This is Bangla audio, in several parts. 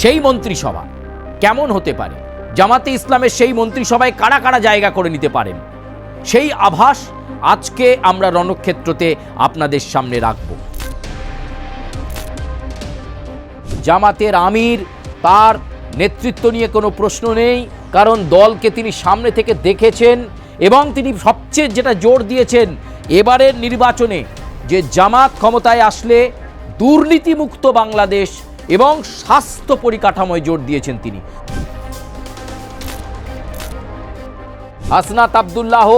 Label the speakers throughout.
Speaker 1: সেই মন্ত্রিসভা কেমন হতে পারে, জামাতে ইসলামের সেই মন্ত্রিসভায় কারা কারা জায়গা করে নিতে পারেন, সেই আভাস আজকে আমরা রণক্ষেত্রতে আপনাদের সামনে রাখব। জামাতের আমির, তার নেতৃত্ব নিয়ে কোনো প্রশ্ন নেই, কারণ দলকে তিনি সামনে থেকে দেখেছেন এবং তিনি সবচেয়ে যেটা জোর দিয়েছেন এবারের নির্বাচনে যে জামাত ক্ষমতায় আসলে দুর্নীতিমুক্ত বাংলাদেশ এবং স্বাস্থ্য পরিকাঠামোয় জোর দিয়েছেন তিনি। হাসনাত আব্দুল্লাহ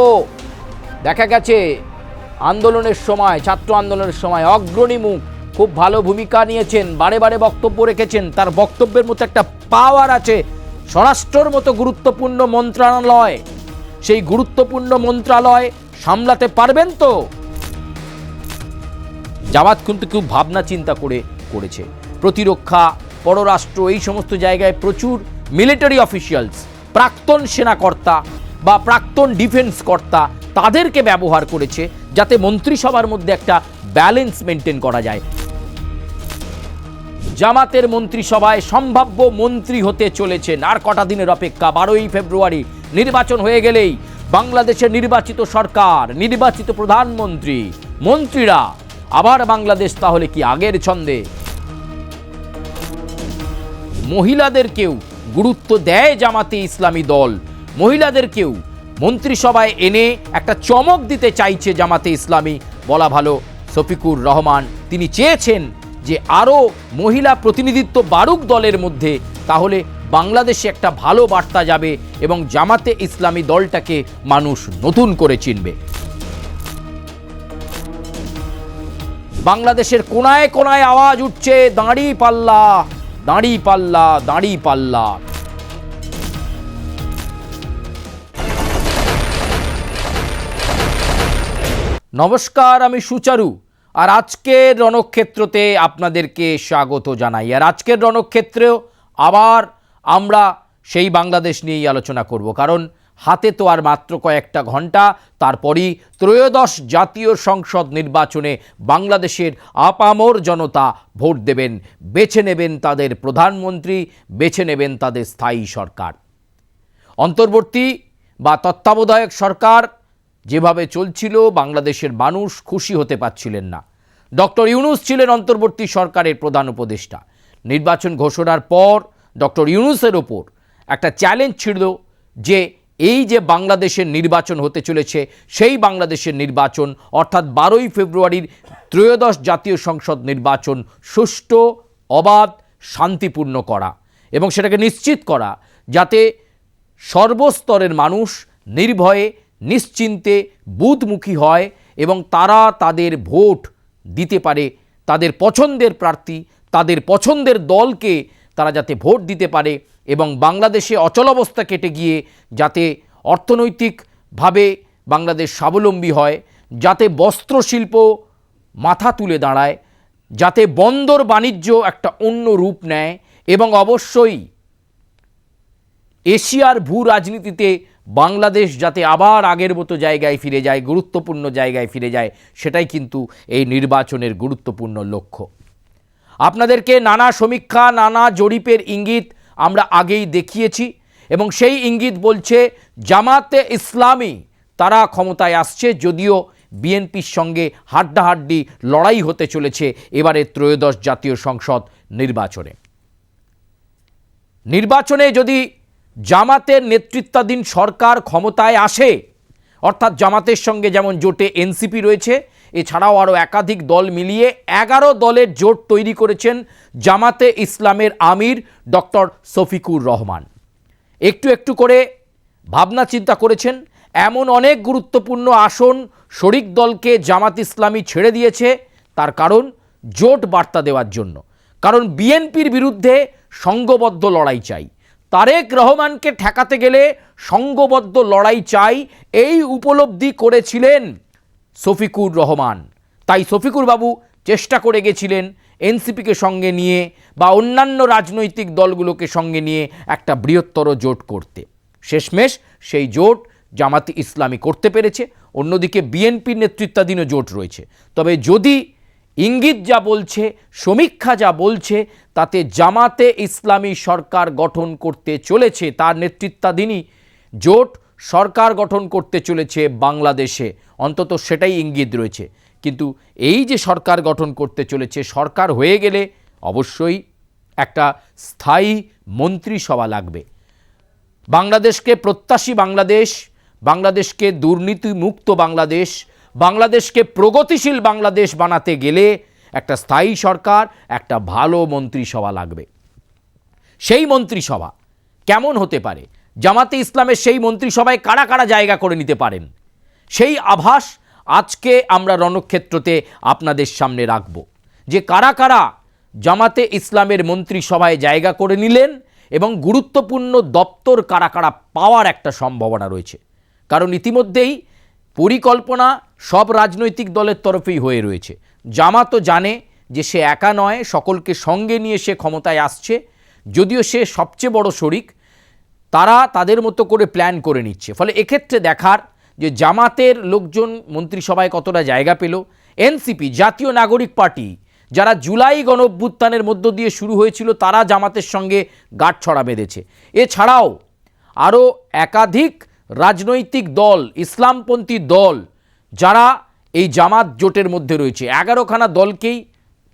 Speaker 1: দেখা গেছে আন্দোলনের সময়, ছাত্র আন্দোলনের সময় অগ্রণী মুখ, খুব ভালো ভূমিকা নিয়েছেন, বারে বারে বক্তব্য রেখেছেন, তার বক্তব্যের মতো একটা পাওয়ার আছে। স্বরাষ্ট্রের মতো গুরুত্বপূর্ণ মন্ত্রণালয়, সেই গুরুত্বপূর্ণ মন্ত্রণালয় সামলাতে পারবেন তো? জামাত কিন্তু খুব ভাবনা চিন্তা করেছে। প্রতিরক্ষা, পররাষ্ট্র, এই সমস্ত জায়গায় প্রচুর মিলিটারি অফিসিয়ালস, প্রাক্তন সেনাকর্তা বা প্রাক্তন ডিফেন্স কর্তা, তাদেরকে ব্যবহার করেছে যাতে মন্ত্রিসভার মধ্যে একটা ব্যালেন্স মেনটেন করা যায়। জামাতের মন্ত্রিসভায় সম্ভাব্য মন্ত্রী হতে চলেছেন আর কটা দিনের অপেক্ষা। 12ই ফেব্রুয়ারি নির্বাচন হয়ে গেলেই বাংলাদেশের নির্বাচিত সরকার, নির্বাচিত প্রধানমন্ত্রী, মন্ত্রীরা আবার বাংলাদেশ তাহলে কি আগের ছন্দে? মহিলাদেরকেও গুরুত্ব দেয় জামাতে ইসলামী দল, মহিলাদেরকেও মন্ত্রিসভায় এনে একটা চমক দিতে চাইছে জামাতে ইসলামী। বলা ভালো শফিকুর রহমান তিনি চেয়েছেন যে আরও মহিলা প্রতিনিধিত্ব বাড়ুক দলের মধ্যে, তাহলে বাংলাদেশে একটা ভালো বার্তা যাবে এবং জামাতে ইসলামী দলটাকে মানুষ নতুন করে চিনবে। বাংলাদেশের কোনায় কোনায় আওয়াজ উঠছে দাঁড়িপাল্লা, দাঁড়িপাল্লা, দাঁড়িপাল্লা। নমস্কার, আমি সুচারু, আর আজকের রণক্ষেত্রতে আপনাদেরকে স্বাগত জানাই। আর আজকের রণক্ষেত্রেও আবার আমরা সেই বাংলাদেশ নিয়েই আলোচনা করব, কারণ হাতে তো আর মাত্র কয়েকটা ঘন্টা, তারপরই ত্রয়োদশ জাতীয় সংসদ নির্বাচনে বাংলাদেশের আপামর জনতা ভোট দেবেন, বেছে নেবেন তাদের প্রধানমন্ত্রী, বেছে নেবেন তাদের স্থায়ী সরকার। অন্তর্বর্তী বা তত্ত্বাবধায়ক সরকার যেভাবে চলছিল, বাংলাদেশের মানুষ খুশি হতে পারছিলেন না। ডক্টর ইউনূস ছিলেন অন্তর্বর্তী সরকারের প্রধান উপদেষ্টা। নির্বাচন ঘোষণার পর ডক্টর ইউনূসের ওপর একটা চ্যালেঞ্জ ছিল যে এই যে বাংলাদেশের নির্বাচন হতে চলেছে, সেই বাংলাদেশের নির্বাচন অর্থাৎ 12ই ফেব্রুয়ারির ত্রয়োদশ জাতীয় সংসদ নির্বাচন সুষ্ঠু, অবাধ, শান্তিপূর্ণ করা এবং সেটাকে নিশ্চিত করা যাতে সর্বস্তরের মানুষ নির্ভয়ে, নিশ্চিন্তে বুথমুখী হয় এবং তারা তাদের ভোট দিতে পারে, তাদের পছন্দের প্রার্থী, তাদের পছন্দের দলকে তারা যাতে ভোট দিতে পারে এবং বাংলাদেশে অচলাবস্থা কেটে গিয়ে যাতে অর্থনৈতিকভাবে বাংলাদেশ স্বাবলম্বী হয়, যাতে বস্ত্রশিল্প মাথা তুলে দাঁড়ায়, যাতে বন্দর বাণিজ্য একটা অন্য রূপ নেয় এবং অবশ্যই এশিয়ার ভূ রাজনীতিতে বাংলাদেশ যাতে আবার আগের মতো জায়গায় ফিরে যায়, গুরুত্বপূর্ণ জায়গায় ফিরে যায়, সেটাই কিন্তু এই নির্বাচনের গুরুত্বপূর্ণ লক্ষ্য। আপনাদেরকে নানা সমীক্ষা, নানা জরিপের ইঙ্গিত আমরা আগেই দেখিয়েছি এবং সেই ইঙ্গিত বলছে জামাতে ইসলামী তারা ক্ষমতায় আসছে, যদিও বিএনপির সঙ্গে হাড্ডাহাড্ডি লড়াই হতে চলেছে এবারে ত্রয়োদশ জাতীয় সংসদ নির্বাচনে যদি জামাতের নেতৃত্বাধীন সরকার ক্ষমতায় আসে, অর্থাৎ জামাতের সঙ্গে যেমন জোটে এনসিপি রয়েছে, এছাড়াও আরও একাধিক দল মিলিয়ে 11 দলের জোট তৈরি করেছেন জামাতে ইসলামের আমির ডক্টর শফিকুর রহমান। একটু একটু করে ভাবনা চিন্তা করেছেন, এমন অনেক গুরুত্বপূর্ণ আসন শরিক দলকে জামাত ইসলামী ছেড়ে দিয়েছে, তার কারণ জোট বার্তা দেওয়ার জন্য। কারণ বিএনপির বিরুদ্ধে সংঘবদ্ধ লড়াই চাই, তারেক রহমানকে ঠেকাতে গেলে সংঘবদ্ধ লড়াই চাই, এই উপলব্ধি করেছিলেন শফিকুর রহমান। তাই শফিকুর বাবু চেষ্টা করে গেছিলেন এনসিপিকে সঙ্গে নিয়ে বা অন্যান্য রাজনৈতিক দলগুলোকে সঙ্গে নিয়ে একটা বৃহত্তর জোট করতে। শেষমেশ সেই জোট জামাতে ইসলামী করতে পেরেছে, অন্যদিকে বিএনপির নেতৃত্বাধীন জোট রয়েছে। তবে যদি ইঙ্গিত যা বলছে, সমীক্ষা যা বলছে, তাতে জামাতে ইসলামী সরকার গঠন করতে চলেছে, তার নেতৃত্বাধীনই জোট সরকার গঠন করতে চলেছে বাংলাদেশে, অন্তত সেটাই ইঙ্গিত রয়েছে। কিন্তু এই যে সরকার গঠন করতে চলেছে, সরকার হয়ে গেলে অবশ্যই একটা স্থায়ী মন্ত্রিসভা লাগবে। বাংলাদেশকে প্রত্যাশী বাংলাদেশ, বাংলাদেশকে দুর্নীতিমুক্ত বাংলাদেশ, বাংলাদেশকে প্রগতিশীল বাংলাদেশ বানাতে গেলে একটা স্থায়ী সরকার, একটা ভালো মন্ত্রিসভা লাগবে। সেই মন্ত্রিসভা কেমন হতে পারে, জামাতে ইসলামের সেই মন্ত্রিসভায় কারা কারা জায়গা করে নিতে পারেন, সেই আভাস আজকে আমরা রণক্ষেত্রতে আপনাদের সামনে রাখব। যে কারা কারা জামাতে ইসলামের মন্ত্রিসভায় জায়গা করে নিলেন এবং গুরুত্বপূর্ণ দপ্তর কারা কারা পাওয়ার একটা সম্ভাবনা রয়েছে। কারণ ইতিমধ্যেই পরিকল্পনা সব রাজনৈতিক দলের তরফেই হয়ে রয়েছে। জামাতও জানে যে সে একা নয়, সকলকে সঙ্গে নিয়ে সে ক্ষমতায় আসছে। যদিও সে সবচেয়ে বড় শরিক, তারা তাদের মতো করে প্ল্যান করে নিচ্ছে। ফলে এক্ষেত্রে দেখার যে জামাতের লোকজন মন্ত্রিসভায় কতটা জায়গা পেল। এনসিপি, জাতীয় নাগরিক পার্টি, যারা জুলাই গণঅভ্যুত্থানের মধ্য দিয়ে শুরু হয়েছিল, তারা জামাতের সঙ্গে গাঁটছড়া বেঁধেছে। এছাড়াও আরও একাধিক রাজনৈতিক দল, ইসলামপন্থী দল, যারা এই জামাত জোটের মধ্যে রয়েছে, 11খানা দলকেই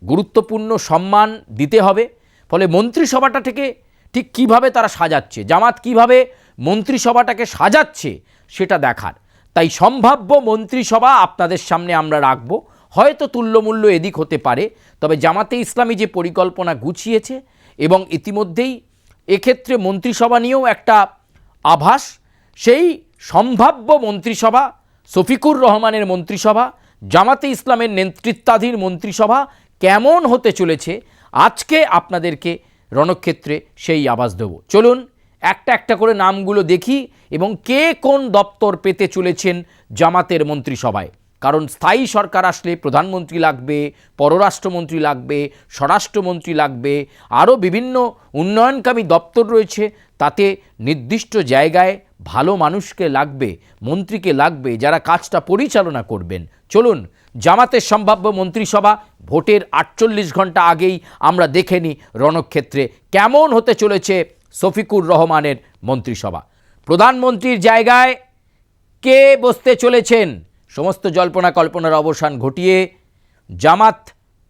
Speaker 1: গুরুত্বপূর্ণ সম্মান দিতে হবে। ফলে মন্ত্রিসভাটা থেকে ঠিক কিভাবে তারা সাজাচ্ছে, জামাত কিভাবে মন্ত্রিসভাটাকে সাজাচ্ছে, সেটা দেখার। তাই সম্ভাব্য মন্ত্রিসভা আপনাদের সামনে আমরা রাখব। হয়তো তুল্যমূল্য এদিক হতে পারে, তবে জামাতে ইসলামী যে পরিকল্পনা গুছিয়েছে এবং ইতিমধ্যেই এক্ষেত্রে মন্ত্রিসভা নিয়েও একটা আভাস, সেই সম্ভাব্য মন্ত্রিসভা, শফিকুর রহমানের মন্ত্রিসভা, জামাতে ইসলামের নেতৃত্বাধীন মন্ত্রিসভা কেমন হতে চলেছে, আজকে আপনাদেরকে রণক্ষেত্রে সেই আভাস দেব। চলুন একটা একটা করে নামগুলো দেখি এবং কে কোন দপ্তর পেতে চলেছেন জামাতের মন্ত্রিসভায়। কারণ স্থায়ী সরকার আসলে প্রধানমন্ত্রী লাগবে, পররাষ্ট্রমন্ত্রী লাগবে, স্বরাষ্ট্রমন্ত্রী লাগবে, আরও বিভিন্ন উন্নয়নকামী দপ্তর রয়েছে, তাতে নির্দিষ্ট জায়গায় ভালো মানুষকে লাগবে, মন্ত্রীকে লাগবে, যারা কাজটা পরিচালনা করবেন। চলুন জামাতের সম্ভাব্য মন্ত্রিসভা ভোটের 48 ঘন্টা আগেই আমরা দেখে নিই রণক্ষেত্রে কেমন হতে চলেছে শফিকুর রহমানের মন্ত্রিসভা। প্রধানমন্ত্রীর জায়গায় কে বসতে চলেছেন, সমস্ত জল্পনা কল্পনার অবসান ঘটিয়ে জামাত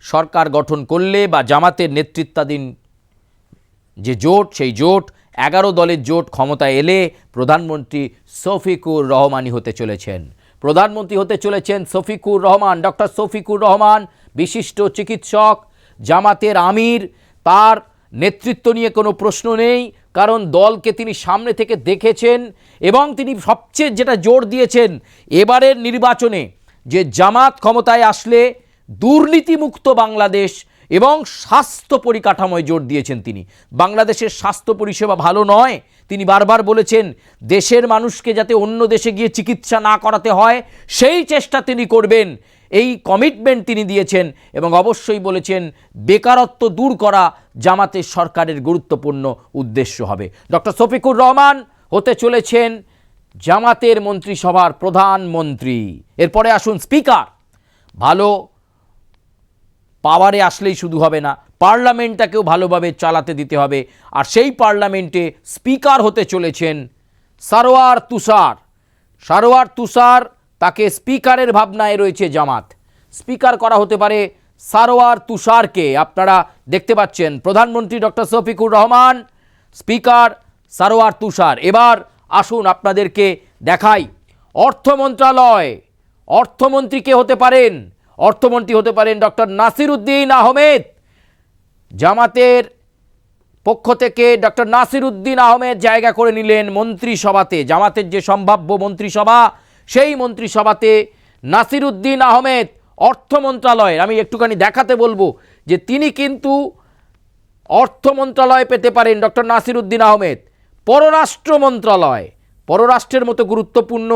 Speaker 1: সরকার গঠন করলে বা জামাতের নেতৃত্বাধীন যে জোট, সেই জোট 11 দলের জোট ক্ষমতায় এলে প্রধানমন্ত্রী শফিকুর রহমানই হতে চলেছেন। প্রধানমন্ত্রী হতে চলেছেন শফিকুর রহমান, ডক্টর শফিকুর রহমান, বিশিষ্ট চিকিৎসক, জামাতের আমির। তার নেতৃত্ব নিয়ে কোনো প্রশ্ন নেই, কারণ দলকে তিনি সামনে থেকে দেখেছেন এবং তিনি সবচেয়ে যেটা জোর দিয়েছেন এবারের নির্বাচনে, যে জামাত ক্ষমতায় আসলে দুর্নীতিমুক্ত বাংলাদেশ এবং স্বাস্থ্য পরিকাঠামোয় জোর দিয়েছেন তিনি। বাংলাদেশের স্বাস্থ্য পরিষেবা ভালো নয়, তিনি বারবার বলেছেন দেশের মানুষকে যাতে অন্য দেশে গিয়ে চিকিৎসা না করাতে হয়, সেই চেষ্টা তিনি করবেন, এই কমিটমেন্ট তিনি দিয়েছেন। এবং অবশ্যই বলেছেন বেকারত্ব দূর করা জামাতের সরকারের গুরুত্বপূর্ণ উদ্দেশ্য হবে। ডক্টর শফিকুর রহমান হতে চলেছেন জামাতের মন্ত্রিসভার প্রধানমন্ত্রী। এরপরে আসুন স্পিকার। ভালো পাওয়ারে আসলেই শুধু হবে না, পার্লামেন্টটাকেও ভালোভাবে চালাতে দিতে হবে। আর সেই পার্লামেন্টে স্পিকার হতে চলেছেন সারোয়ার তুষার। সারোয়ার তুষার, তাকে স্পিকারের ভাবনায় রয়েছে জামাত। স্পিকার করা হতে পারে সারোয়ার তুষারকে। আপনারা দেখতে পাচ্ছেন প্রধানমন্ত্রী ডক্টর শফিকুর রহমান, স্পিকার সারোয়ার তুষার। এবার আসুন আপনাদেরকে দেখাই অর্থ মন্ত্রণালয়। অর্থমন্ত্রী কে হতে পারেন? অর্থমন্ত্রী হতে পারেন ডক্টর নাসির উদ্দিন আহমেদ। জামাতের পক্ষ থেকে ডক্টর নাসির উদ্দিন আহমেদ জায়গা করে নিলেন মন্ত্রিসভাতে। জামাতের যে সম্ভাব্য মন্ত্রিসভা, সেই মন্ত্রিসভাতে নাসির উদ্দিন আহমেদ অর্থ মন্ত্রণালয়ের, আমি একটুখানি দেখাতে বলবো যে তিনি কিন্তু অর্থ মন্ত্রণালয় পেতে পারেন ডক্টর নাসির উদ্দিন আহমেদ। পররাষ্ট্র মন্ত্রণালয়, পররাষ্ট্রের মতো গুরুত্বপূর্ণ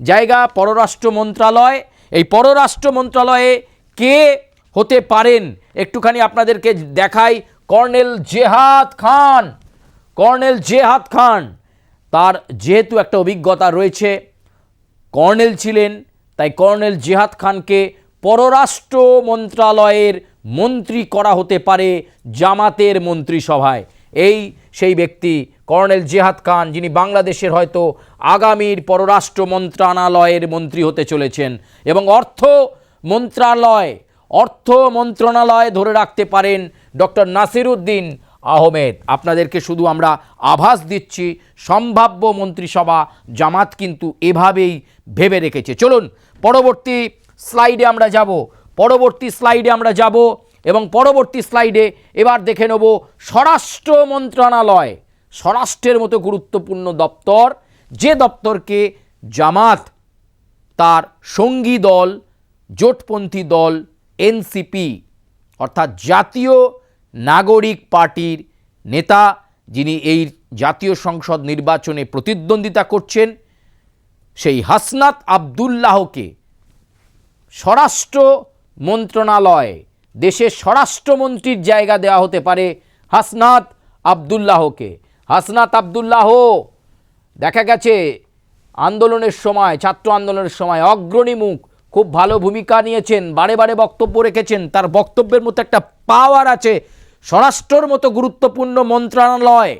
Speaker 1: জায়গা পররাষ্ট্র মন্ত্রণালয়। এই পররাষ্ট্র মন্ত্রণালয়ে কে হতে পারেন একটুখানি আপনাদেরকে দেখাই। কর্নেল জেহাদ খান। কর্নেল জেহাদ খান, তার যেহেতু একটা অভিজ্ঞতা রয়েছে, কর্নেল ছিলেন, তাই কর্নেল জেহাদ খানকে পররাষ্ট্র মন্ত্রণালয়ের মন্ত্রী করা হতে পারে জামাতের মন্ত্রিসভায়। এই সেই ব্যক্তি কর্নেল জিহাদ খান, যিনি বাংলাদেশের হয়তো আগামীর পররাষ্ট্র মন্ত্রণালয়ের মন্ত্রী হতে চলেছেন। এবং অর্থ মন্ত্রণালয় ধরে রাখতে পারেন ডক্টর নাসিরউদ্দিন আহমেদ। আপনাদেরকে শুধু আমরা আভাস দিচ্ছি, সম্ভাব্য মন্ত্রিসভা জামাত কিন্তু এভাবেই ভেবে রেখেছে। চলুন পরবর্তী স্লাইডে আমরা যাব এবং পরবর্তী স্লাইডে এবার দেখে নেব স্বরাষ্ট্র মন্ত্রণালয়, স্বরাষ্ট্রের মতো গুরুত্বপূর্ণ দপ্তর, যে দপ্তরকে জামাত তার সঙ্গী দল, জোটপন্থী দল এনসিপি অর্থাৎ জাতীয় নাগরিক পার্টির নেতা, যিনি এই জাতীয় সংসদ নির্বাচনে প্রতিদ্বন্দ্বিতা করছেন, সেই হাসনাত আবদুল্লাহকে স্বরাষ্ট্র মন্ত্রণালয়, দেশের স্বরাষ্ট্রমন্ত্রীর জায়গা দেওয়া হতে পারে হাসনাত আবদুল্লাহকে। হাসনাত আবদুল্লাহ দেখা গেছে আন্দোলনের সময়, ছাত্র আন্দোলনের সময় অগ্রণী মুখ, খুব ভালো ভূমিকা নিয়েছেন, বারে বারে বক্তব্য রেখেছেন, তার বক্তব্যের মতো একটা পাওয়ার আছে। স্বরাষ্ট্রের মতো গুরুত্বপূর্ণ মন্ত্রণালয়,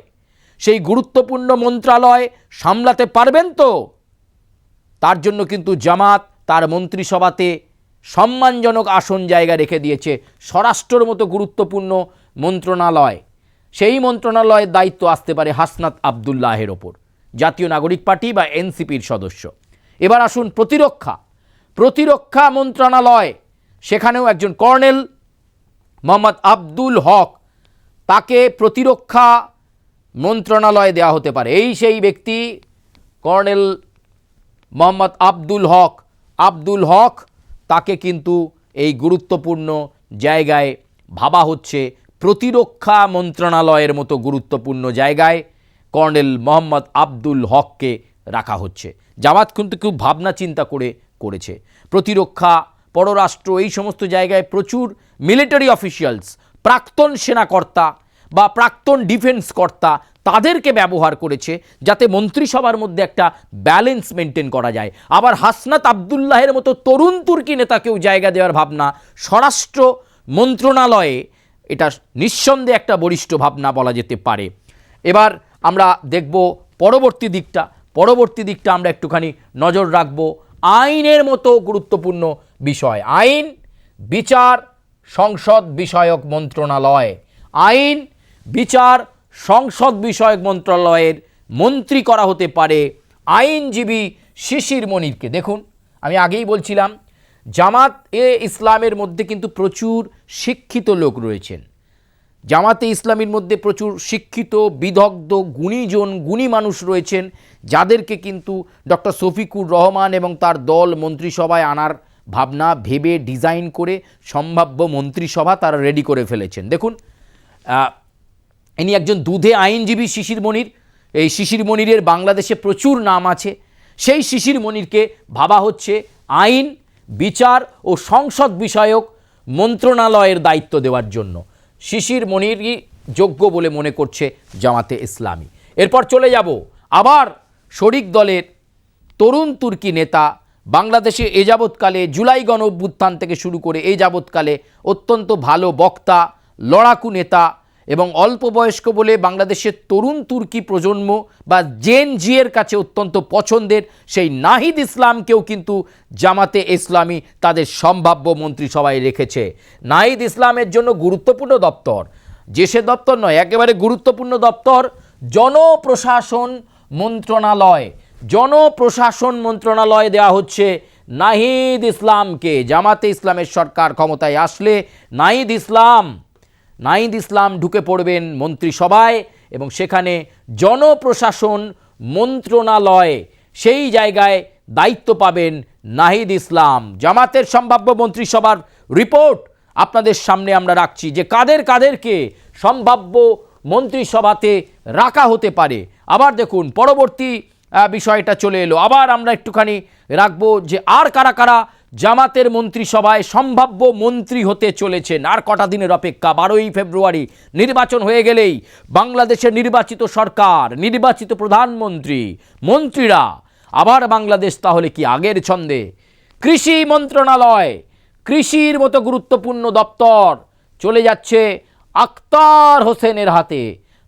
Speaker 1: সেই গুরুত্বপূর্ণ মন্ত্রণালয় সামলাতে পারবেন তো? তার জন্য কিন্তু জামাত তার মন্ত্রিসভাতে সম্মানজনক আসন জায়গা রেখে দিয়েছে স্বরাষ্ট্রের মতো গুরুত্বপূর্ণ মন্ত্রণালয়। সেই মন্ত্রণালয়ের দায়িত্ব আসতে পারে হাসনাত আবদুল্লাহের ওপর, জাতীয় নাগরিক পার্টি বা এনসিপির সদস্য। এবার আসুন প্রতিরক্ষা মন্ত্রণালয়, সেখানেও একজন কর্নেল মোহাম্মদ আব্দুল হক, তাকে প্রতিরক্ষা মন্ত্রণালয়ে দেওয়া হতে পারে। এই সেই ব্যক্তি কর্নেল মোহাম্মদ আব্দুল হক, তাকে কিন্তু এই গুরুত্বপূর্ণ জায়গায় ভাবা হচ্ছে। প্রতিরক্ষা মন্ত্রণালয়ের মতো গুরুত্বপূর্ণ জায়গায় কর্নেল মোহাম্মদ আব্দুল হককে রাখা হচ্ছে। জামাত কিন্তু খুব ভাবনা চিন্তা করেছে। প্রতিরক্ষা, পররাষ্ট্র, এই সমস্ত জায়গায় প্রচুর মিলিটারি অফিসিয়ালস, প্রাক্তন সেনাকর্তা বা প্রাক্তন ডিফেন্স কর্তা, তাদেরকে ব্যবহার করেছে যাতে মন্ত্রিসভার মধ্যে একটা ব্যালেন্স মেনটেন করা যায়। আবার হাসনাত আবদুল্লাহের মতো তরুণ তুর্কি নেতাকেও জায়গা দেওয়ার ভাবনা স্বরাষ্ট্র মন্ত্রণালয়ে, এটা নিঃসন্দেহে একটা বলিষ্ঠ ভাবনা বলা যেতে পারে। এবার আমরা দেখব পরবর্তী দিকটা আমরা একটুখানি নজর রাখব। আইনের মতো গুরুত্বপূর্ণ বিষয়, আইন, বিচার, সংসদ বিষয়ক মন্ত্রণালয়, আইন, বিচার, সংসদ বিষয়ক মন্ত্রণালয়ের মন্ত্রী করা হতে পারে আইনজীবী শিশির মনিরকে। দেখুন, আমি আগেই বলছিলাম জামাত ইসলামের মধ্যে কিন্তু প্রচুর শিক্ষিত লোক রয়েছেন। জামাতে ইসলামীর মধ্যে প্রচুর শিক্ষিত, বিদগ্ধ, গুণী মানুষ রয়েছেন, যাদেরকে কিন্তু ডক্টর শফিকুর রহমান এবং তার দল মন্ত্রিসভায় আনার ভাবনা ভেবে ডিজাইন করে সম্ভাব্য মন্ত্রিসভা তারা রেডি করে ফেলেছেন। দেখুন, ইনি একজন দুধে আইনজীবী শিশির মনির। এই শিশির মনিরের বাংলাদেশে প্রচুর নাম আছে। সেই শিশির মনিরকে ভাবা হচ্ছে আইন, বিচার ও সংসদ বিষয়ক মন্ত্রণালয়ের দায়িত্ব দেওয়ার জন্য। শিশির মনিরই যোগ্য বলে মনে করছে জামাতে ইসলামী। এরপর চলে যাব আবার শরিক দলের তরুণ তুর্কি নেতা, বাংলাদেশে এ যাবৎকালে জুলাই গণ অভ্যুত্থান থেকে শুরু করে এই যাবৎকালে অত্যন্ত ভালো বক্তা, লড়াকু নেতা এবং অল্প বয়স্ক বলে বাংলাদেশের তরুণ তুর্কি প্রজন্ম বা জেন জিয়ের কাছে অত্যন্ত পছন্দের সেই নাহিদ ইসলামকেও কিন্তু জামাতে ইসলামী তাদের সম্ভাব্য মন্ত্রিসভায় রেখেছে। নাহিদ ইসলামের জন্য গুরুত্বপূর্ণ দপ্তর, যে সে দপ্তর নয়, একেবারে গুরুত্বপূর্ণ দপ্তর জনপ্রশাসন মন্ত্রণালয় দেওয়া হচ্ছে নাহিদ ইসলামকে। জামাতে ইসলামের সরকার ক্ষমতায় আসলে নাহিদ ইসলাম ঢুকে পড়বেন মন্ত্রিসভায় এবং সেখানে জনপ্রশাসন মন্ত্রণালয়, সেই জায়গায় দায়িত্ব পাবেন নাহিদ ইসলাম। জামাতের সম্ভাব্য মন্ত্রিসভার রিপোর্ট আপনাদের সামনে আমরা রাখছি যে কাদেরকে সম্ভাব্য মন্ত্রিসভাতে রাখা হতে পারে। আবার দেখুন পরবর্তী বিষয়টা চলে এলো, আবার আমরা একটুখানি রাখবো যে আর কারা জামাতের মন্ত্রিসভায় সম্ভাব্য মন্ত্রী হতে চলেছেন। আর কটা দিনের অপেক্ষা, 12ই ফেব্রুয়ারি নির্বাচন হয়ে গেলেই বাংলাদেশের নির্বাচিত সরকার, নির্বাচিত প্রধানমন্ত্রী, মন্ত্রীরা আবার বাংলাদেশ তাহলে কি আগের ছন্দে? কৃষি কৃষির মতো গুরুত্বপূর্ণ দপ্তর চলে যাচ্ছে আখতার হোসেনের হাতে।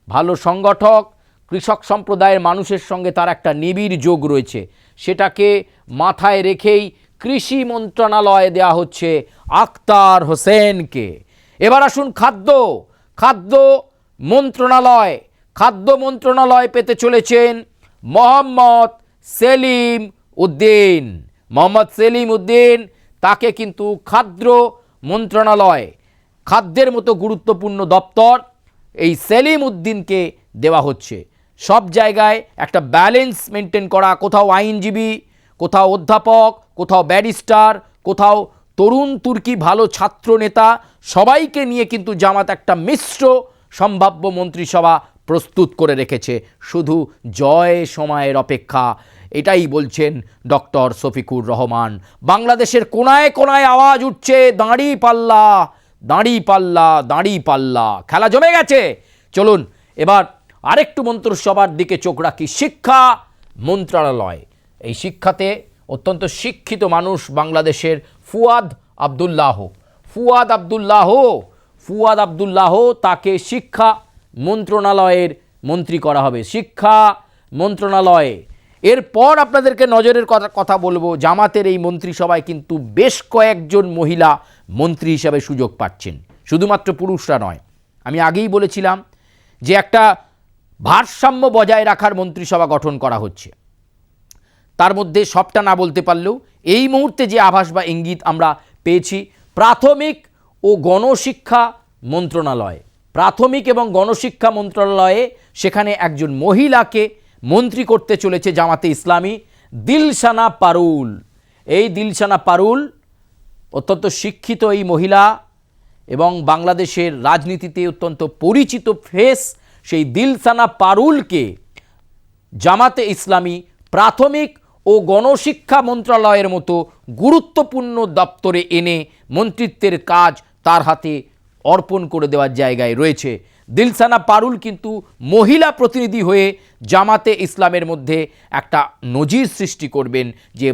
Speaker 1: ভালো সংগঠক, কৃষক সম্প্রদায়ের মানুষের সঙ্গে তার একটা নিবিড় যোগ রয়েছে, সেটাকে মাথায় রেখেই কৃষি মন্ত্রণালয়ে দেওয়া হচ্ছে আখতার হোসেনকে। এবার আসুন খাদ্য মন্ত্রণালয় পেতে চলেছেন মোহাম্মদ সেলিম উদ্দিন। তাকে কিন্তু খাদ্য মন্ত্রণালয়, খাদ্যের মতো গুরুত্বপূর্ণ দপ্তর এই সেলিম উদ্দিনকে দেওয়া হচ্ছে। সব জায়গায় একটা ব্যালেন্স মেনটেন করা, কোথাও আইনজীবী, কোথাও অধ্যাপক, কোথাও ব্যারিস্টার, কোথাও তরুণ তুর্কি ভালো ছাত্র নেতা, সবাইকে নিয়ে কিন্তু জামাত একটা মিশ্র সম্ভাব্য মন্ত্রিসভা প্রস্তুত করে রেখেছে। শুধু জয় সময়ের অপেক্ষা, এটাই বলছেন ডক্টর শফিকুর রহমান। বাংলাদেশের কোনায় কোনায় আওয়াজ উঠছে দাঁড়িপাল্লা, খেলা জমে গেছে। চলুন এবার আরেকটু মন্ত্রিসভার দিকে চোখ রাখি। শিক্ষা মন্ত্রণালয়, এই শিক্ষাতে অত্যন্ত শিক্ষিত মানুষ বাংলাদেশের ফুয়াদ আবদুল্লাহ, তাকে শিক্ষা মন্ত্রণালয়ের মন্ত্রী করা হবে। শিক্ষা মন্ত্রণালয়ে এরপর আপনাদেরকে নজরের কথা বলবো, জামাতের এই মন্ত্রিসভায় কিন্তু বেশ কয়েকজন মহিলা মন্ত্রী হিসাবে সুযোগ পাচ্ছেন, শুধুমাত্র পুরুষরা নয়। আমি আগেই বলেছিলাম যে একটা ভারসাম্য বজায় রাখার মন্ত্রিসভা গঠন করা হচ্ছে। তার মধ্যে সবটা না বলতে পারলেও এই মুহূর্তে যে আভাস বা ইঙ্গিত আমরা পেয়েছি, প্রাথমিক এবং গণশিক্ষা মন্ত্রণালয়ে সেখানে একজন মহিলাকে মন্ত্রী করতে চলেছে জামাতে ইসলামী, দিলশানা পারুল। এই দিলশানা পারুল অত্যন্ত শিক্ষিত এই মহিলা এবং বাংলাদেশের রাজনীতিতে অত্যন্ত পরিচিত ফেস। সেই দিলশানা পারুলকে জামাতে ইসলামী প্রাথমিক ও গণশিক্ষা মন্ত্রণালয়ের মতো গুরুত্বপূর্ণ দপ্তরে এনে মন্ত্রিত্বের কাজ তার হাতে অর্পণ করে দেওয়ার জায়গায় রয়েছে। দিলশানা পারুল কিন্তু মহিলা প্রতিনিধি হয়ে জামাতে ইসলামের মধ্যে একটা নজির সৃষ্টি করবেন, যে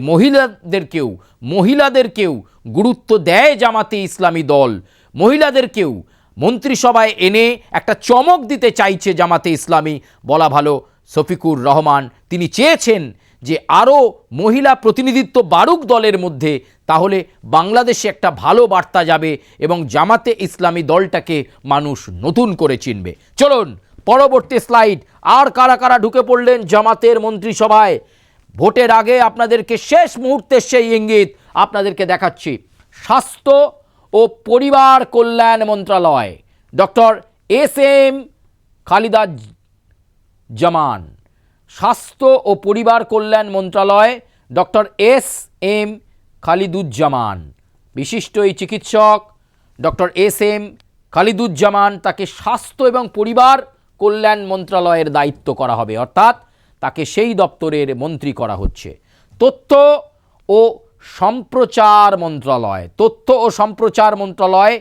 Speaker 1: মহিলাদেরকেও গুরুত্ব দেয় জামাতে ইসলামী দল, মহিলাদেরকেও মন্ত্রিসভায় এনে একটা চমক দিতে চাইছে জামাতে ইসলামী। বলা ভালো, শফিকুর রহমান তিনি চেয়েছেন যে আরও মহিলা প্রতিনিধিত্ব বাড়ুক দলের মধ্যে, তাহলে বাংলাদেশে একটা ভালো বার্তা যাবে এবং জামাতে ইসলামী দলটাকে মানুষ নতুন করে চিনবে। চলুন পরবর্তী স্লাইড। আর কারা কারা ঢুকে পড়লেন জামাতের মন্ত্রিসভায় ভোটের আগে আপনাদেরকে শেষ মুহূর্তের সেই ইঙ্গিত আপনাদেরকে দেখাচ্ছি। স্বাস্থ্য ও পরিবার কল্যাণ মন্ত্রণালয়, ডক্টর এস.এম. খালিদুজ্জামান। স্বাস্থ্য ও পরিবার কল্যাণ মন্ত্রণালয়, ডক্টর এস.এম. খালিদুজ্জামান, বিশিষ্ট এই চিকিৎসক ডক্টর এস.এম. খালিদুজ্জামান, তাকে স্বাস্থ্য এবং পরিবার কল্যাণ মন্ত্রণালয়ের দায়িত্ব করা হবে, অর্থাৎ তাকে সেই দপ্তরের মন্ত্রী করা হচ্ছে। তথ্য ও সম্প্রচার মন্ত্রণালয়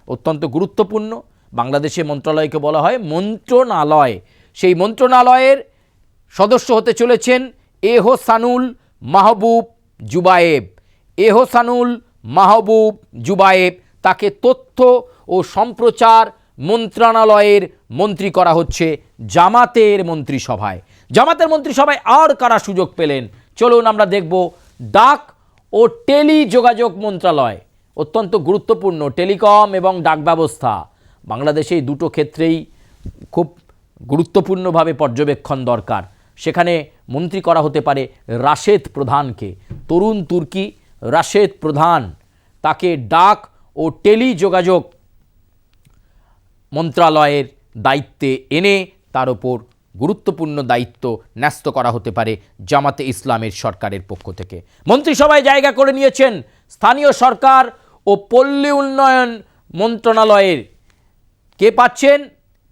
Speaker 1: অত্যন্ত গুরুত্বপূর্ণ। বাংলাদেশে মন্ত্রণালয়কে বলা হয় মন্ত্রণালয়। সেই মন্ত্রণালয়ের সদস্য হতে চলেছেন এহসানুল মাহবুব জুবায়েব। তাকে তথ্য ও সম্প্রচার মন্ত্রণালয়ের মন্ত্রী করা হচ্ছে জামাতের মন্ত্রিসভায়। আর কারা সুযোগ পেলেন চলুন আমরা দেখব। ডাক ও টেলিযোগাযোগ মন্ত্রণালয় অত্যন্ত গুরুত্বপূর্ণ, টেলিকম এবং ডাক ব্যবস্থা বাংলাদেশে এই দুটো ক্ষেত্রেই খুব গুরুত্বপূর্ণভাবে পর্যবেক্ষণ দরকার। সেখানে মন্ত্রী করা হতে পারে রাশেদ প্রধানকে, তরুণ তুর্কি রাশেদ প্রধান, তাকে ডাক ও টেলিযোগাযোগ মন্ত্রণালয়ের দায়িত্বে এনে তার উপর গুরুত্বপূর্ণ দায়িত্ব ন্যস্ত করা হতে পারে জামাতে ইসলামের সরকারের পক্ষ থেকে। মন্ত্রিসভায় জায়গা করে নিয়েছেন স্থানীয় সরকার ও পল্লী উন্নয়ন মন্ত্রণালয়ের কে পাচ্ছেন?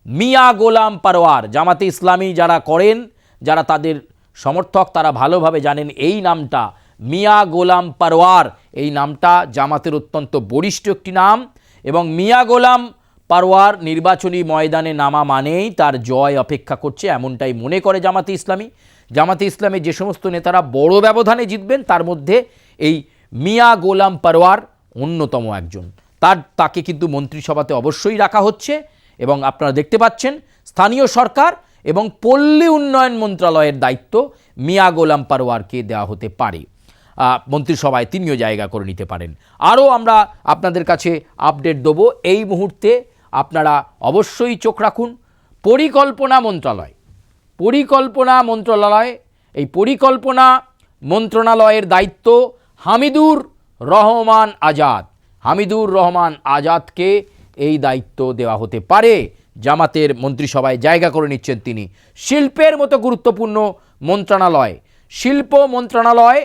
Speaker 1: মিয়া গোলাম পারওয়ার। জামাতে ইসলামী যারা করেন, যারা তাদের সমর্থক, তারা ভালোভাবে জানেন এই নামটা মিয়া গোলাম পারওয়ার। এই নামটা জামাতের অত্যন্ত বরিষ্ঠ একটি নাম এবং মিয়া গোলাম পারওয়ার নির্বাচনী ময়দানে নামা মানেই তার জয় অপেক্ষা করছে, এমনটাই মনে করে জামাতে ইসলামী। জামাতে ইসলামের যে সমস্ত নেতারা বড় ব্যবধানে জিতবেন তার মধ্যে এই মিয়া গোলাম পারওয়ার অন্যতম একজন। তাকে কিন্তু মন্ত্রিসভাতে অবশ্যই রাখা হচ্ছে এবং আপনারা দেখতে পাচ্ছেন স্থানীয় সরকার এবং পল্লী উন্নয়ন মন্ত্রণালয়ের দায়িত্ব মিয়া গোলাম পারওয়ারকে দেওয়া হতে পারে। মন্ত্রিসভায় তিনিও জায়গা করে নিতে পারেন। আরও আমরা আপনাদের কাছে আপডেট দেবো। এই মুহূর্তে আপনারা অবশ্যই চোখ রাখুন পরিকল্পনা মন্ত্রণালয়। এই পরিকল্পনা মন্ত্রণালয়ের দায়িত্ব হামিদুর রহমান আজাদকে এই দায়িত্ব দেওয়া হতে পারে। জামাতের মন্ত্রিসভায় জায়গা করে নিচ্ছেন তিনি। শিল্পের মতো গুরুত্বপূর্ণ মন্ত্রণালয়, শিল্প মন্ত্রণালয়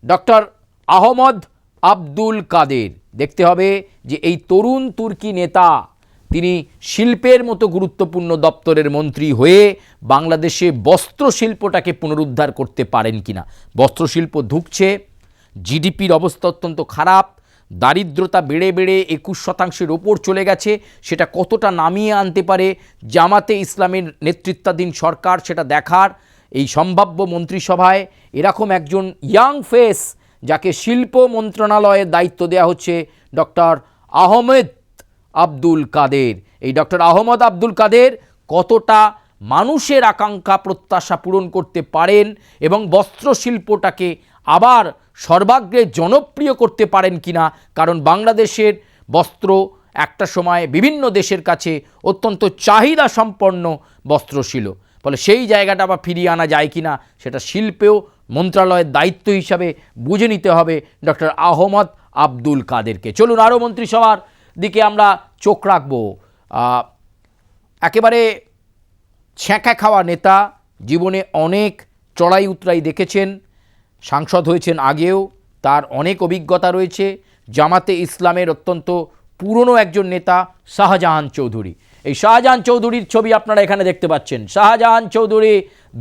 Speaker 1: ডক্টর আহমদ আব্দুল কাদের। দেখতে হবে যে এই তরুণ তুর্কি নেতা তিনি শিল্পের মতো গুরুত্বপূর্ণ দপ্তরের মন্ত্রী হয়ে বাংলাদেশে বস্ত্রশিল্পটাকে পুনরুদ্ধার করতে পারেন কিনা। বস্ত্রশিল্প ধুঁকছে, জিডিপির অবস্থা অত্যন্ত খারাপ, দারিদ্রতা বেড়ে বেড়ে 21% ওপর চলে গেছে। সেটা কতটা নামিয়ে আনতে পারে জামাতে ইসলামের নেতৃত্বাধীন সরকার, সেটা দেখার এই সম্ভাব্য মন্ত্রিসভায় এরকম একজন ইয়াং ফেস যাকে শিল্প মন্ত্রণালয়ের দায়িত্ব দেওয়া হচ্ছে ডক্টর আহমেদ আব্দুল কাদের। এই ডক্টর আহমদ আব্দুল কাদের কতটা মানুষের আকাঙ্ক্ষা প্রত্যাশা পূরণ করতে পারেন এবং বস্ত্রশিল্পটাকে আবার সর্বাগ্রে জনপ্রিয় করতে পারেন কিনা। কারণ বাংলাদেশের বস্ত্র একটা সময় বিভিন্ন দেশের কাছে অত্যন্ত চাহিদা সম্পন্ন বস্ত্র ছিল, ফলে সেই জায়গাটা আবার ফিরিয়ে আনা যায় কিনা সেটা শিল্পেও মন্ত্রণালয়ের দায়িত্ব হিসাবে বুঝে নিতে হবে ডক্টর আহমদ আব্দুল কাদেরকে। চলুন আরও মন্ত্রিসভার দিকে আমরা চোখ রাখব। একেবারে ছ্যাঁকা খাওয়া নেতা, জীবনে অনেক চড়াই উতরাই দেখেছেন, সাংসদ হয়েছেন আগেও, তার অনেক অভিজ্ঞতা রয়েছে। জামাতে ইসলামের অত্যন্ত পুরনো একজন নেতা শাহজাহান চৌধুরী। এই শাহজাহান চৌধুরীর ছবি আপনারা এখানে দেখতে পাচ্ছেন। শাহজাহান চৌধুরী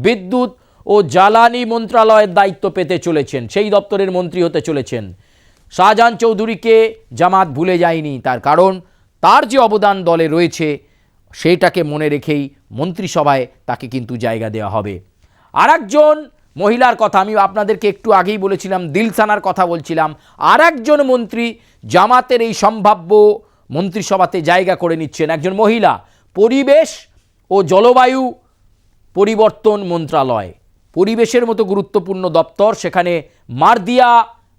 Speaker 1: বিদ্যুৎ ও জ্বালানি মন্ত্রণালয়ের দায়িত্ব পেতে চলেছেন, সেই দপ্তরের মন্ত্রী হতে চলেছেন। শাহজাহান চৌধুরীকে জামাত ভুলে যায়নি, তার কারণ তার যে অবদান দলে রয়েছে সেইটাকে মনে রেখেই মন্ত্রিসভায় তাকে কিন্তু জায়গা দেওয়া হবে। আর একজন মহিলার কথা আমি আপনাদেরকে একটু আগেই বলেছিলাম, দিলসানার কথা বলছিলাম। আর একজন মন্ত্রী জামাতের এই সম্ভাব্য মন্ত্রিসভাতে জায়গা করে নিচ্ছেন, একজন মহিলা। পরিবেশ ও জলবায়ু পরিবর্তন মন্ত্রণালয়, পরিবেশের মতো গুরুত্বপূর্ণ দপ্তর, সেখানে মারদিয়া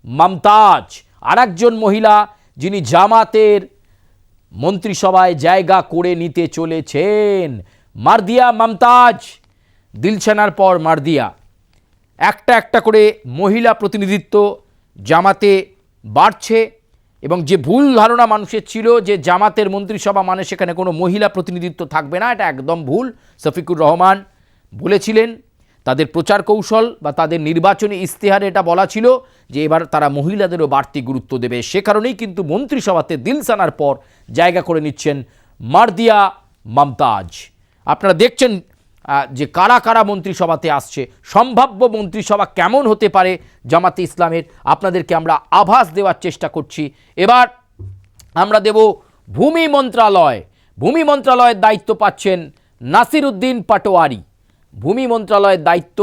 Speaker 1: মমতাজ আর একজন মহিলা যিনি জামাতের মন্ত্রিসভায় জায়গা করে নিতে চলেছেন। মারদিয়া মমতাজ, দিলশানার পর মারদিয়া। একটা করে মহিলা প্রতিনিধিত্ব জামাতে বাড়ছে এবং যে ভুল ধারণা মানুষের ছিল যে জামাতের মন্ত্রিসভা মানে সেখানে কোনো মহিলা প্রতিনিধিত্ব থাকবে না, এটা একদম ভুল। শফিকুর রহমান বলেছিলেন, তাদের প্রচার কৌশল বা তাদের নির্বাচনী ইশতেহারে এটা বলা ছিল যে এবার তারা মহিলাদেরও বাড়তি গুরুত্ব দেবে। সে কারণেই কিন্তু মন্ত্রিসভাতে দিলসানার পর জায়গা করে নিচ্ছেন মারদিয়া মমতাজ। আপনারা দেখছেন যে কারা কারা মন্ত্রিসভাতে আসছে, সম্ভাব্য মন্ত্রিসভা কেমন হতে পারে জামাতে ইসলামের, আপনাদেরকে আমরা আভাস দেওয়ার চেষ্টা করছি। এবার আমরা দেব ভূমি মন্ত্রণালয়। ভূমি মন্ত্রণালয়ের দায়িত্ব পাচ্ছেন নাসির উদ্দিন পাটোয়ারি। ভূমি মন্ত্রণালয়ের দায়িত্ব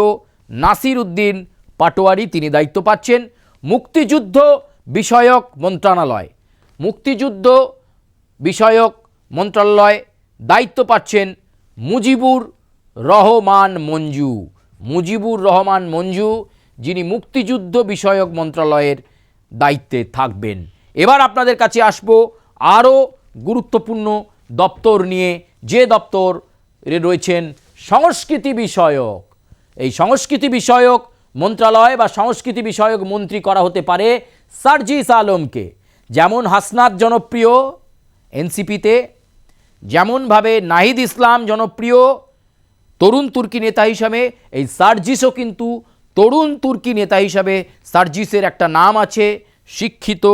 Speaker 1: নাসির উদ্দিন পাটোয়ারি তিনি দায়িত্ব পাচ্ছেন। মুক্তিযুদ্ধ বিষয়ক মন্ত্রণালয়, মুক্তিযুদ্ধ বিষয়ক মন্ত্রণালয় দায়িত্ব পাচ্ছেন মুজিবুর রহমান মঞ্জু। মুজিবুর রহমান মঞ্জু যিনি মুক্তিযুদ্ধ বিষয়ক মন্ত্রণালয়ের দায়িত্বে থাকবেন। এবার আপনাদের কাছে আসব আরও গুরুত্বপূর্ণ দপ্তর নিয়ে, যে দপ্তর রয়েছেন সংস্কৃতি বিষয়ক। এই সংস্কৃতি বিষয়ক মন্ত্রণালয় বা সংস্কৃতি বিষয়ক মন্ত্রী করা হতে পারে সার্জিস আলমকে। যেমন হাসনাত জনপ্রিয় এনসিপিতে, যেমনভাবে নাহিদ ইসলাম জনপ্রিয় তরুণ তুর্কি নেতা হিসাবে, এই সার্জিসও কিন্তু তরুণ তুর্কি নেতা হিসাবে সার্জিসের একটা নাম আছে, শিক্ষিত,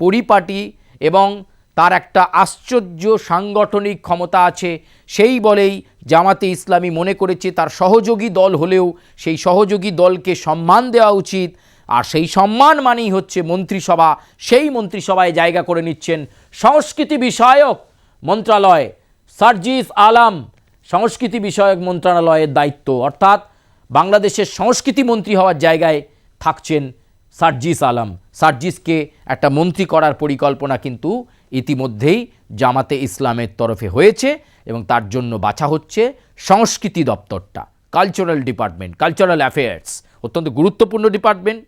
Speaker 1: পরিপাটি এবং তার একটা আশ্চর্য সাংগঠনিক ক্ষমতা আছে। সেই বলেই জামাতে ইসলামী মনে করেছে তার সহযোগী দল হলেও সেই সহযোগী দলকে সম্মান দেওয়া উচিত, আর সেই সম্মান মানেই হচ্ছে মন্ত্রিসভা। সেই মন্ত্রিসভায় জায়গা করে নিচ্ছেন সংস্কৃতি বিষয়ক মন্ত্রণালয়। সার্জিস আলম সংস্কৃতি বিষয়ক মন্ত্রণালয়ের দায়িত্ব, অর্থাৎ বাংলাদেশের সংস্কৃতি মন্ত্রী হওয়ার জায়গায় থাকছেন সার্জিস আলম, সার্জিসকে একটা মন্ত্রী করার পরিকল্পনা কিন্তু ইতিমধ্যেই জামাতে ইসলামের তরফে হয়েছে এবং তার জন্য বাছা হচ্ছে সংস্কৃতি দপ্তরটা, কালচারাল ডিপার্টমেন্ট, কালচারাল অ্যাফেয়ার্স, অত্যন্ত গুরুত্বপূর্ণ ডিপার্টমেন্ট,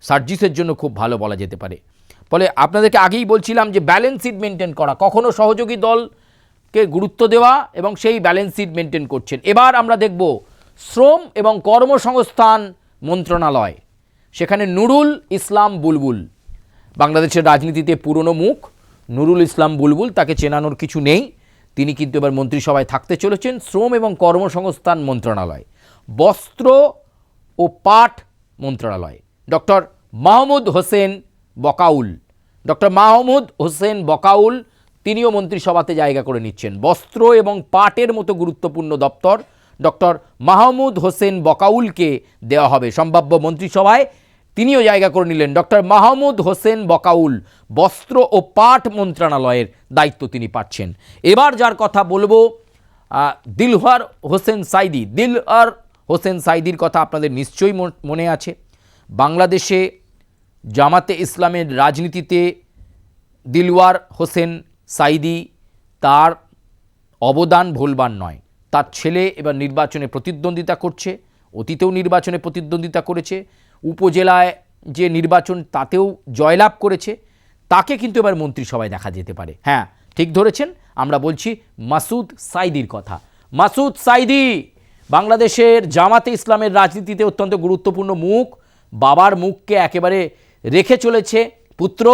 Speaker 1: সার্জিসের জন্য খুব ভালো বলা যেতে পারে। ফলে আপনাদেরকে আগেই বলছিলাম যে ব্যালেন্স শিট মেনটেন করা, কখনো সহযোগী দলকে গুরুত্ব দেওয়া এবং সেই ব্যালেন্স শিট মেনটেন করছেন। এবার আমরা দেখব শ্রম এবং কর্মসংস্থান মন্ত্রণালয়, সেখানে নুরুল ইসলাম বুলবুল, বাংলাদেশের রাজনীতিতে পুরনো মুখ নুরুল ইসলাম বুলবুল, তাকে চেনানোর কিছু নেই, তিনি কিন্তু এবার মন্ত্রিসভায় থাকতে চলেছেন। শ্রম এবং কর্মসংস্থান মন্ত্রণালয়, বস্ত্র ও পাট মন্ত্রণালয়, ডক্টর মাহমুদ হোসেন বকাউল, ডক্টর মাহমুদ হোসেন বকাউল তিনিও মন্ত্রিসভাতে জায়গা করে নিচ্ছেন। বস্ত্র এবং পাটের মতো গুরুত্বপূর্ণ দপ্তর ডক্টর মাহমুদ হোসেন বকাউলকে দেওয়া হবে সম্ভাব্য মন্ত্রিসভায়, তিনিও জায়গা করে নিলেন। ডক্টর মাহমুদ হোসেন বকাউল বস্ত্র ও পাট মন্ত্রণালয়ের দায়িত্ব তিনি পাচ্ছেন। এবার যার কথা বলবো দিলওয়ার হোসেন সাইদি। দিলওয়ার হোসেন সাইদির কথা আপনাদের নিশ্চয়ই মনে আছে। বাংলাদেশে জামাতে ইসলামের রাজনীতিতে দিলওয়ার হোসেন সাইদি, তার অবদান ভুলবার নয়। তার ছেলে এবার নির্বাচনে প্রতিদ্বন্দ্বিতা করছে, অতীতেও নির্বাচনে প্রতিদ্বন্দ্বিতা করেছে, উপজেলায় যে নির্বাচন তাতেও জয়লাভ করেছে, তাকে কিন্তু এবার মন্ত্রিসভায় দেখা যেতে পারে। হ্যাঁ, ঠিক ধরেছেন, আমরা বলছি মাসুদ সাইদির কথা। মাসুদ সাইদি বাংলাদেশের জামাতে ইসলামের রাজনীতিতে অত্যন্ত গুরুত্বপূর্ণ মুখ, বাবার মুখকে একেবারে রেখে চলেছে পুত্র।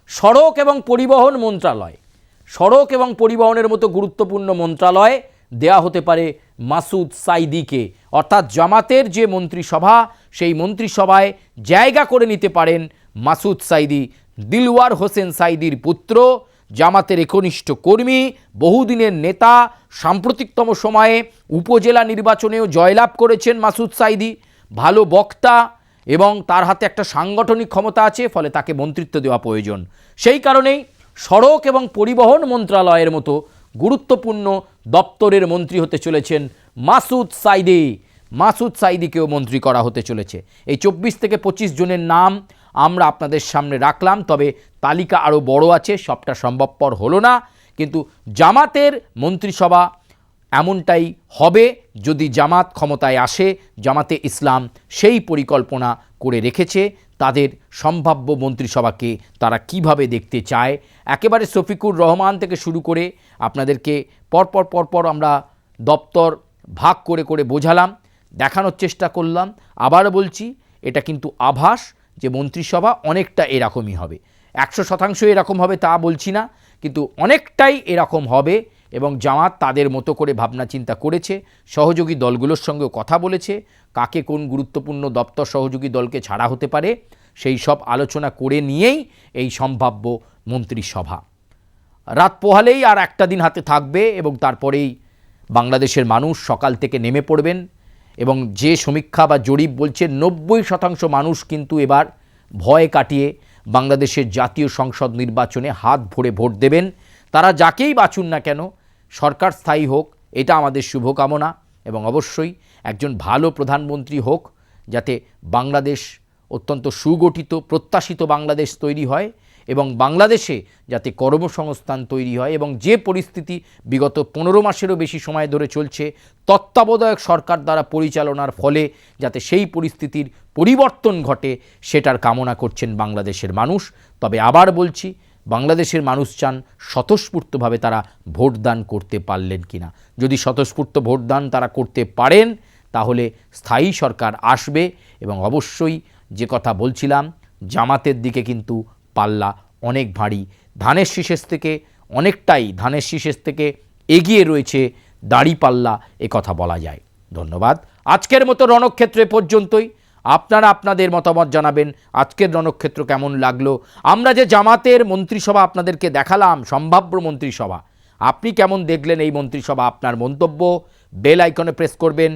Speaker 1: সড়ক এবং পরিবহন মন্ত্রণালয়, সড়ক এবং পরিবহনের মতো গুরুত্বপূর্ণ মন্ত্রণালয় দেয়া হতে পারে মাসুদ সাইদিকে, অর্থাৎ জামাতের যে মন্ত্রিসভা সেই মন্ত্রিসভায় জায়গা করে নিতে পারেন মাসুদ সাইদি। দিলওয়ার হোসেন সাইদির পুত্র, জামাতের একনিষ্ঠ কর্মী, বহুদিনের নেতা, সাম্প্রতিকতম সময়ে উপজেলা নির্বাচনেও জয়লাভ করেছেন মাসুদ সাইদি, ভালো বক্তা এবং তার হাতে একটা সাংগঠনিক ক্ষমতা আছে, ফলে তাকে মন্ত্রিত্ব দেওয়া প্রয়োজন। সেই কারণেই সড়ক এবং পরিবহন মন্ত্রণালয়ের মতো গুরুত্বপূর্ণ দপ্তরের মন্ত্রী হতে চলেছেন মাসুদ সাইদি। মাসুদ সাইদিকেও মন্ত্রী করা হতে চলেছে। এই 24 থেকে 25 জনের নাম আমরা আপনাদের সামনে রাখলাম, তবে তালিকা আরও বড় আছে, সবটা সম্ভবপর হলো না, কিন্তু জামাতের মন্ত্রিসভা এমনটাই হবে যদি জামাত ক্ষমতায় আসে। জামাতে ইসলাম সেই পরিকল্পনা করে রেখেছে, তাদের সম্ভাব্য মন্ত্রিসভাকে তারা কিভাবে দেখতে চায়। একেবারে শফিকুর রহমান থেকে শুরু করে আপনাদেরকে পরপর আমরা দপ্তর ভাগ করে করে বোঝালাম, দেখানোর চেষ্টা করলাম। আবার বলছি, এটা কিন্তু আভাস যে মন্ত্রিসভা অনেকটা এরকমই হবে। 100% এরকম হবে তা বলছি না, কিন্তু অনেকটাই এরকম হবে এবং জামাত তাদের মতো করে ভাবনা চিন্তা করেছে, সহযোগী দলগুলোর সঙ্গেও কথা বলেছে, কাকে কোন গুরুত্বপূর্ণ দপ্তর সহযোগী দলকে ছাড়া হতে পারে সেই সব আলোচনা করে নিয়েই এই সম্ভাব্য মন্ত্রিসভা। রাত পোহালেই আর একটা দিন হাতে থাকবে এবং তারপরেই বাংলাদেশের মানুষ সকাল থেকে নেমে পড়বেন এবং যে সমীক্ষা বা জরিপ বলছে 90% মানুষ কিন্তু এবার ভয় কাটিয়ে বাংলাদেশের জাতীয় সংসদ নির্বাচনে হাত ভরে ভোট দেবেন। তারা যাকেই বাছুন না কেন, সরকার স্থায়ী হোক, এটা আমাদের শুভকামনা, এবং অবশ্যই একজন ভালো প্রধানমন্ত্রী হোক, যাতে বাংলাদেশ অত্যন্ত সুগঠিত প্রত্যাশিত বাংলাদেশ তৈরি হয় এবং বাংলাদেশে যাতে কর্মসংস্থান তৈরি হয় এবং যে পরিস্থিতি বিগত 15 মাসেরও বেশি সময় ধরে চলছে তত্ত্বাবধায়ক সরকার দ্বারা পরিচালনার ফলে যাতে সেই পরিস্থিতির পরিবর্তন ঘটে, সেটার কামনা করছেন বাংলাদেশের মানুষ। তবে আবার বলছি, বাংলাদেশের মানুষ চান স্বতঃস্ফূর্তভাবে তারা ভোটদান করতে পারলেন কিনা। যদি স্বতঃস্ফূর্ত ভোটদান তারা করতে পারেন তাহলে স্থায়ী সরকার আসবে এবং অবশ্যই যে কথা বলছিলাম, জামাতের দিকে কিন্তু পাল্লা অনেক ভারী, ধানের শীষের থেকে এগিয়ে রয়েছে দাঁড়িপাল্লা, কথা বলা যায়। ধন্যবাদ। আজকের মতো রণক্ষেত্রে পর্যন্তই। আপনারা আপনাদের মতামত জানাবেন আজকের রণক্ষেত্র কেমন লাগলো। আমরা যে জামাতের মন্ত্রিসভা আপনাদেরকে দেখালাম, সম্ভাব্য মন্ত্রিসভা, আপনি কেমন দেখলেন এই মন্ত্রিসভা? আপনার মন্তব্য বেল আইকনে প্রেস করবেন,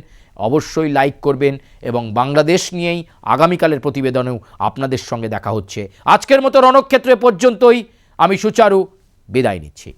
Speaker 1: অবশ্যই লাইক করবেন এবং বাংলাদেশ নিয়েই আগামীকালের প্রতিবেদনেও আপনাদের সঙ্গে দেখা হচ্ছে। আজকের মতো রণক্ষেত্রে পর্যন্তই। আমি সুচারু বিদায় নিচ্ছি।